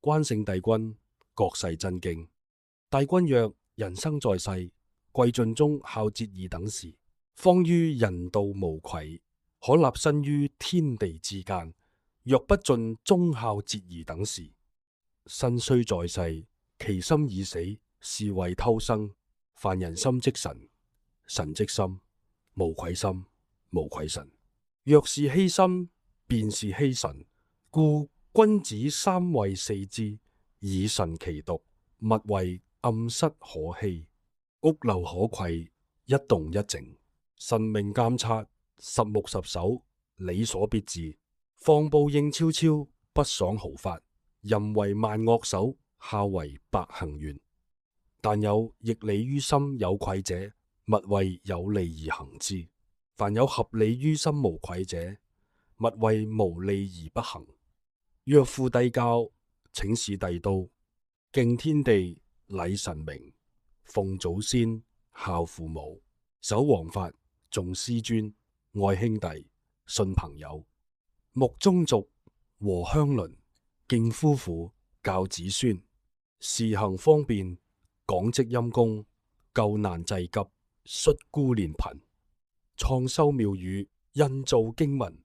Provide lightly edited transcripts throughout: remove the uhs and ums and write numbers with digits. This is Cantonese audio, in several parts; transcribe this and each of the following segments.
關聖帝君國勢震驚。帝君曰：人生在世，貴盡忠孝節義等事，方於人道無愧，可立身於天地之間。若不盡忠孝節義等事，身雖在世，其心已死，是謂偷生。凡人心即神，神即心，無愧心，無愧神。若是欺心，便是欺神。故君子三畏四之，以神其獨，勿謂暗室可欺，屋漏可窺，一動一靜。神明監察，十目十手，理所必至。放暴應昭昭，不爽毫發。人為萬惡手，孝為百行願。但有逆理於心有愧者，勿謂有利而行之。凡有合理於心無愧者，勿謂無利而不行。若負帝教，請使帝都，敬天地，禮神明，奉祖先，孝父母，守王法，重師尊，愛兄弟，信朋友，睦宗族，和鄉鄰，敬夫婦，教子孫，事行方便，廣積陰功，救難濟急，恤孤憐貧，創修廟宇，印造經文，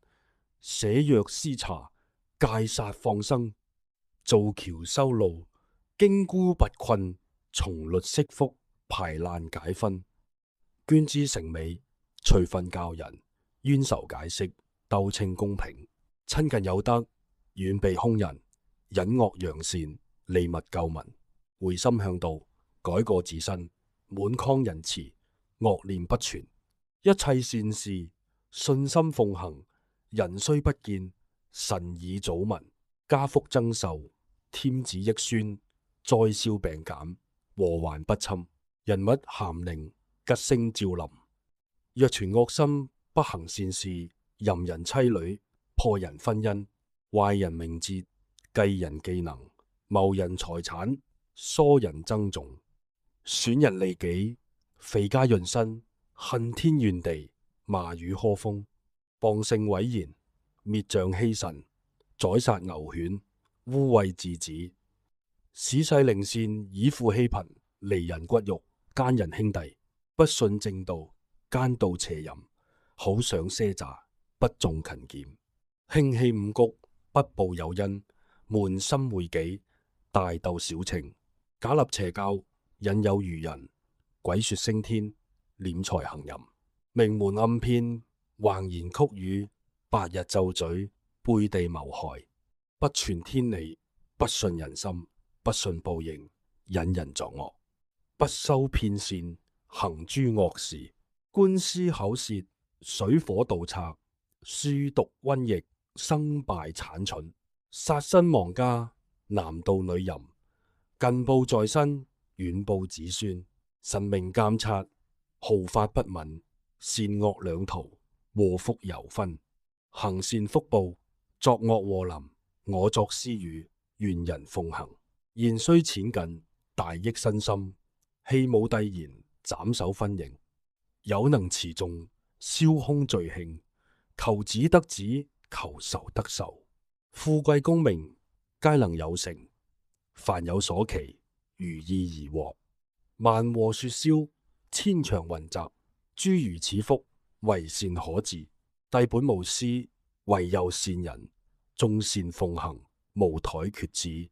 寫藥施茶，戒殺放生，造橋修路，經孤拔困，從律釋福，排難解紛，捐資成美，隨訓教人，冤仇解釋，鬥稱公平，親近有德，遠避兇人，隱惡揚善，利物救民，回心向道，改過自新，滿腔仁慈，惡念不存，一切善事，信心奉行。人雖不見，神已早聞。家福增壽，添子益孫，災消病減，禍患不侵。人物咸寧，吉星照臨。若存惡心，不行善事，淫人妻女，破人婚姻，壞人名節，計人技能，謀人財產，疏人爭訟，損人利己，肥家潤身，恨天怨地，罵與呵風，謗聖毀賢，滅象欺神，宰殺牛犬，污穢稚子，使世凌善，以富欺貧，離人骨肉，奸人兄弟，不信正道，奸盜邪淫，好賞賒詐，不重勤儉，輕欺五穀，不報有恩，悶心會己，大鬥小情，假立邪教，引誘愚人，鬼說升天，斂財行淫，明瞞暗騙，橫言曲語，白日奏嘴，背地謀害，不存天理，不信人心，不信報應，引人作惡，不修遍善，行諸惡事，官司口舌，水火盜賊，書讀瘟疫，生敗產蠢，殺身亡家，男盜女淫，近報在身，遠報子孫，神明監察，毫發不泯，善惡兩途，禍福猶分，行善福報，作惡禍臨，我作私語，願人奉行。言雖淺近，大益身心，氣武帝言，斬首分刑，有能持重，燒兇罪慶，求子得子，求仇得仇，富貴功名，皆能有成，凡有所期，如意而獲。萬禍雪消，千祥雲集，諸如此福，為善可治。帝本無私，惟佑善人，眾善奉行，無怠缺之。